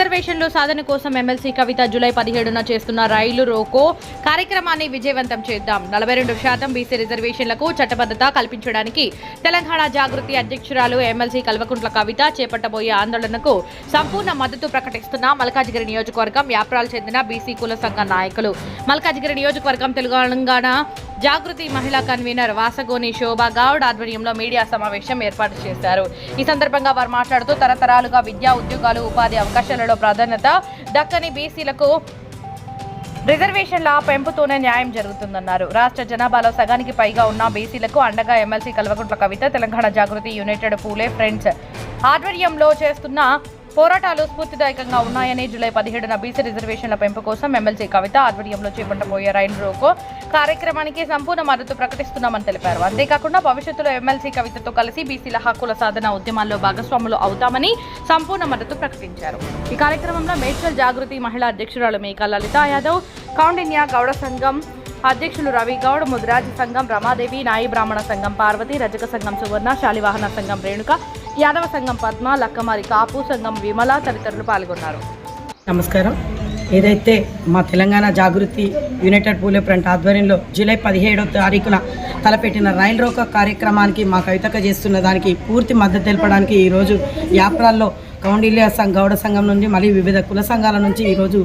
రిజర్వేషన్లు సాధన కోసం ఎమ్మెల్సీ కవిత జూలై 17న చేస్తున్న రైలు రోకో కార్యక్రమాన్ని విజయవంతం చేద్దాం. 42% బీసీ రిజర్వేషన్లకు చట్టబద్ధత కల్పించడానికి తెలంగాణ జాగృతి అధ్యక్షురాలు ఎమ్మెల్సీ కల్వకుంట్ల కవిత చేపట్టబోయే ఆందోళనకు సంపూర్ణ మద్దతు ప్రకటిస్తున్న మల్కాజిగిరి నియోజకవర్గం యాప్రాల్ చెందిన బీసీ కుల సంఘ నాయకులు. మల్కాజిగిరి నియోజకవర్గం తెలంగాణ జాగృతి మహిళా కన్వీనర్ వాసగోని శోభా గౌడ్ ఆధ్వర్యంలో మీడియా సమావేశం ఏర్పాటు చేశారు. ఈ సందర్భంగా వారు మాట్లాడుతూ తరతరాలుగా విద్యా, ఉద్యోగాలు, ఉపాధి అవకాశాలలో ప్రాధాన్యత దక్కని బీసీలకు రిజర్వేషన్ల పెంపుతోనే న్యాయం జరుగుతుందన్నారు. రాష్ట్ర జనాభాలో సగానికి పైగా ఉన్న బీసీలకు అండగా ఎమ్మెల్సీ కల్వకుంట్ల కవిత తెలంగాణ జాగృతి యునైటెడ్ పూలే ఫ్రెండ్స్ ఆధ్వర్యంలో చేస్తున్న పోరాటాలు స్ఫూర్తిదాయకంగా ఉన్నాయని జూలై 17న బీసీ రిజర్వేషన్ల పెంపు కోసం ఎమ్మెల్సీ కవిత ఆధ్వర్యంలో చేపట్టబోయే రైలు రోకో కార్యక్రమానికి సంపూర్ణ మద్దతు ప్రకటిస్తున్నామని తెలిపారు. అంతేకాకుండా భవిష్యత్తులో ఎమ్మెల్సీ కవితతో కలిసి బీసీల హక్కుల సాధన ఉద్యమాల్లో భాగస్వాములు అవుతామని సంపూర్ణ మద్దతు ప్రకటించారు. ఈ కార్యక్రమంలో మేడ్చల్ జాగృతి మహిళా అధ్యక్షురాలు మేకా లలితా యాదవ్, కౌండిన్య గౌడ సంఘం అధ్యక్షులు రవి గౌడ్, ముదిరాజ్ సంఘం రమాదేవి, నాయి బ్రాహ్మణ సంఘం పార్వతి, రజక సంఘం సువర్ణ, శాలివాహన సంఘం రేణుక, యాదవ సంఘం పద్మ, లక్కమారి కాపు సంఘం విమల తదితరులు పాల్గొన్నారు. నమస్కారం. ఏదైతే మా తెలంగాణ జాగృతి యునైటెడ్ పూలే ఫ్రంట్ ఆధ్వర్యంలో జూలై 17వ తారీఖున తలపెట్టిన రైలు రోకో కార్యక్రమానికి మా కవితక చేస్తున్న దానికి పూర్తి మద్దతు తెలపడానికి ఈరోజు యాప్రాల్లో కౌండిల్య గౌడ సంఘం నుండి మళ్ళీ వివిధ కుల సంఘాల నుంచి ఈరోజు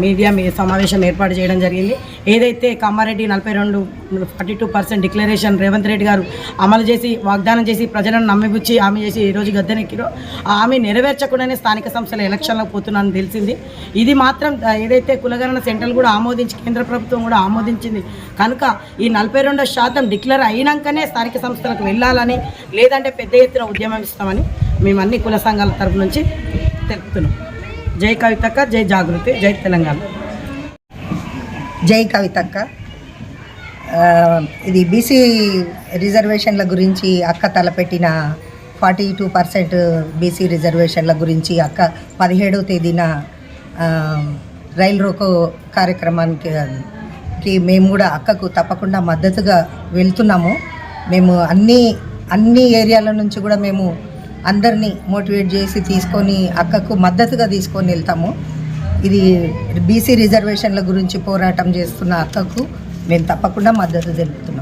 మీడియా సమావేశం ఏర్పాటు చేయడం జరిగింది. ఏదైతే కామారెడ్డి 42% డిక్లరేషన్ రేవంత్ రెడ్డి గారు అమలు చేసి వాగ్దానం చేసి ప్రజలను నమ్మిపుచ్చి ఆమె చేసి ఈరోజు గద్దెనెక్కిరో ఆమె నెరవేర్చకుండానే స్థానిక సంస్థల ఎలక్షన్లకు పోతున్నానని తెలిసింది. ఇది మాత్రం ఏదైతే కులగణన సెంట్రల్ కూడా ఆమోదించి కేంద్ర ప్రభుత్వం కూడా ఆమోదించింది కనుక ఈ 42% డిక్లేర్ అయినాకనే స్థానిక సంస్థలకు వెళ్ళాలని, లేదంటే పెద్ద ఎత్తున ఉద్యమం ఇస్తామని మేము అన్ని కుల సంఘాల తరపు నుంచి తెలుపుతున్నాం. జై కవితక్క, జై జాగృతి, జై తెలంగాణ. జై కవితక్క. ఇది బీసీ రిజర్వేషన్ల గురించి అక్క తలపెట్టిన 42% బీసీ రిజర్వేషన్ల గురించి అక్క 17వ తేదీన రైలు రోకో కార్యక్రమానికి మేము కూడా అక్కకు తప్పకుండా మద్దతుగా వెళ్తున్నాము. మేము అన్ని ఏరియాల నుంచి కూడా మేము అందరినీ మోటివేట్ చేసి తీసుకొని అక్కకు మద్దతుగా తీసుకొని వెళ్తాము. ఇది బీసీ రిజర్వేషన్ల గురించి పోరాటం చేస్తున్న అక్కకు మేము తప్పకుండా మద్దతు తెలుపుతున్నాం.